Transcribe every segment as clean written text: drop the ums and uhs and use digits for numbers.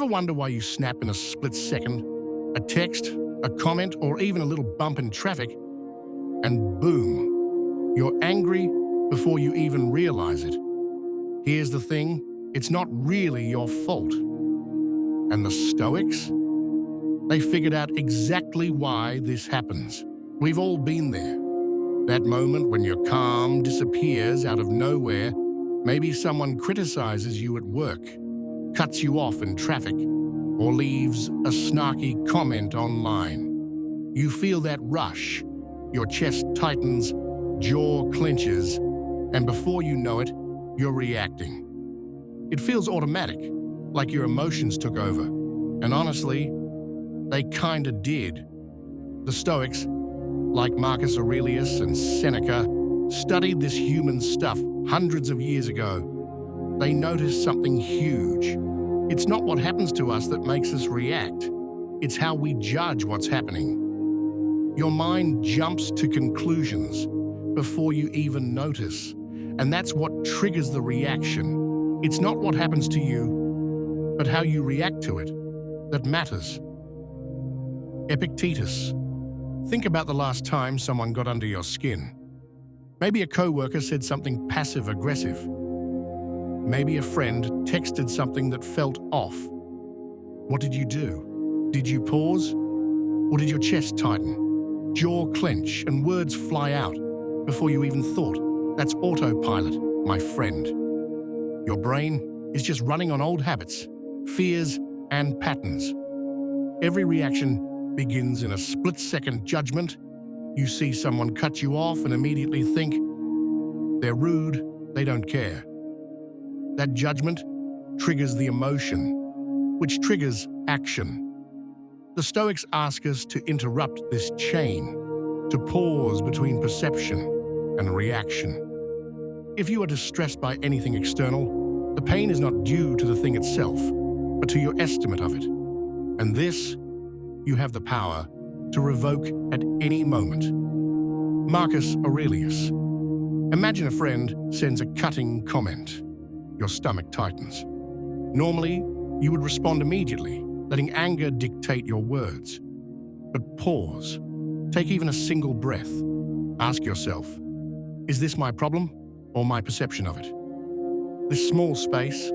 Ever wonder why you snap in a split second? A text, a comment, or even a little bump in traffic, and boom, you're angry before you even realize it. Here's the thing, it's not really your fault. And the Stoics? They figured out exactly why this happens. We've all been there. That moment when your calm disappears out of nowhere. Maybe someone criticizes you at work, cuts you off in traffic, or leaves a snarky comment online. You feel that rush. Your chest tightens, jaw clenches, and before you know it, you're reacting. It feels automatic, like your emotions took over. And honestly, they kinda did. The Stoics, like Marcus Aurelius and Seneca, studied this human stuff hundreds of years ago. They noticed something huge. It's not what happens to us that makes us react. It's how we judge what's happening. Your mind jumps to conclusions before you even notice, and that's what triggers the reaction. It's not what happens to you, but how you react to it that matters. Epictetus. Think about the last time someone got under your skin. Maybe a coworker said something passive-aggressive. Maybe a friend texted something that felt off. What did you do? Did you pause? Or did your chest tighten, jaw clench, and words fly out before you even thought? That's autopilot, my friend. Your brain is just running on old habits, fears, and patterns. Every reaction begins in a split-second judgment. You see someone cut you off and immediately think, they're rude, they don't care. That judgment triggers the emotion, which triggers action. The Stoics ask us to interrupt this chain, to pause between perception and reaction. If you are distressed by anything external, the pain is not due to the thing itself, but to your estimate of it. And this, you have the power to revoke at any moment. Marcus Aurelius. Imagine a friend sends a cutting comment. Your stomach tightens. Normally, you would respond immediately, letting anger dictate your words. But pause. Take even a single breath. Ask yourself, is this my problem or my perception of it? This small space,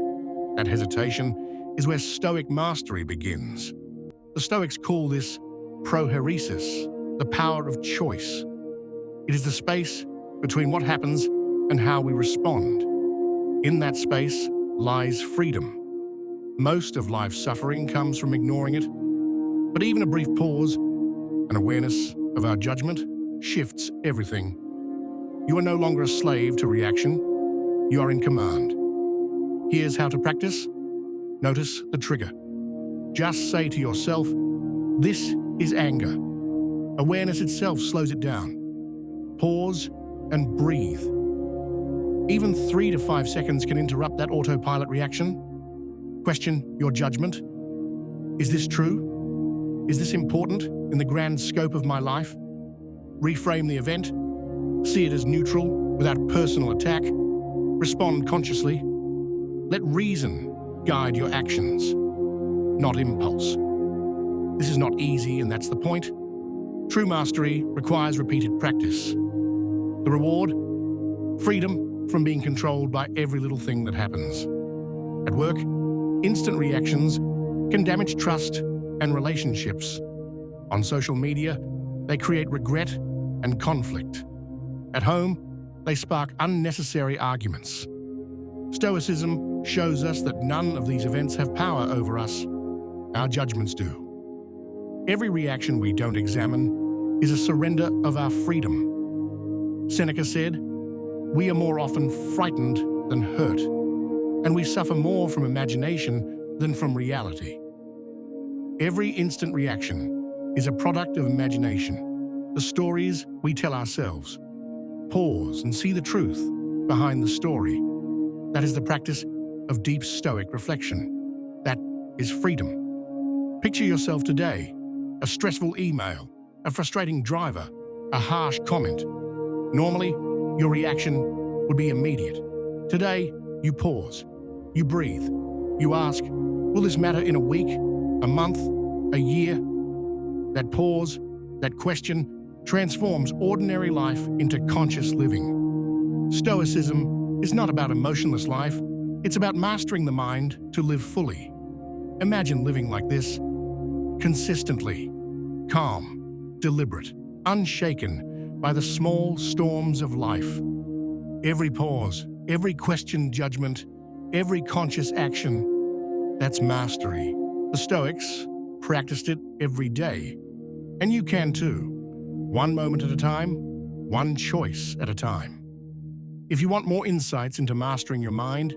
that hesitation, is where Stoic mastery begins. The Stoics call this proheresis, the power of choice. It is the space between what happens and how we respond. In that space lies freedom. Most of life's suffering comes from ignoring it, but even a brief pause, an awareness of our judgment, shifts everything. You are no longer a slave to reaction, you are in command. Here's how to practice. Notice the trigger. Just say to yourself, this is anger. Awareness itself slows it down. Pause and breathe. Even 3 to 5 seconds can interrupt that autopilot reaction. Question your judgment. Is this true? Is this important in the grand scope of my life? Reframe the event. See it as neutral, without personal attack. Respond consciously. Let reason guide your actions, not impulse. This is not easy, and that's the point. True mastery requires repeated practice. The reward? Freedom from being controlled by every little thing that happens. At work, instant reactions can damage trust and relationships. On social media, they create regret and conflict. At home, they spark unnecessary arguments. Stoicism shows us that none of these events have power over us. Our judgments do. Every reaction we don't examine is a surrender of our freedom. Seneca said, "We are more often frightened than hurt, and we suffer more from imagination than from reality." Every instant reaction is a product of imagination, the stories we tell ourselves. Pause and see the truth behind the story. That is the practice of deep Stoic reflection. That is freedom. Picture yourself today, a stressful email, a frustrating driver, a harsh comment. Normally, your reaction would be immediate. Today, you pause, you breathe, you ask, Will this matter in a week, a month, a year? That pause, that question, transforms ordinary life into conscious living. Stoicism is not about emotionless life, it's about mastering the mind to live fully. Imagine living like this, consistently, calm, deliberate, unshaken by the small storms of life. Every pause, every questioned judgment, every conscious action, that's mastery. The Stoics practiced it every day, and you can too. One moment at a time, one choice at a time. If you want more insights into mastering your mind,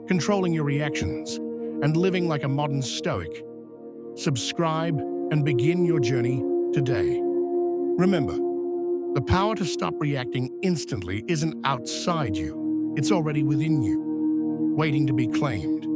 controlling your reactions, and living like a modern Stoic, subscribe and begin your journey today. Remember, the power to stop reacting instantly isn't outside you. It's already within you, waiting to be claimed.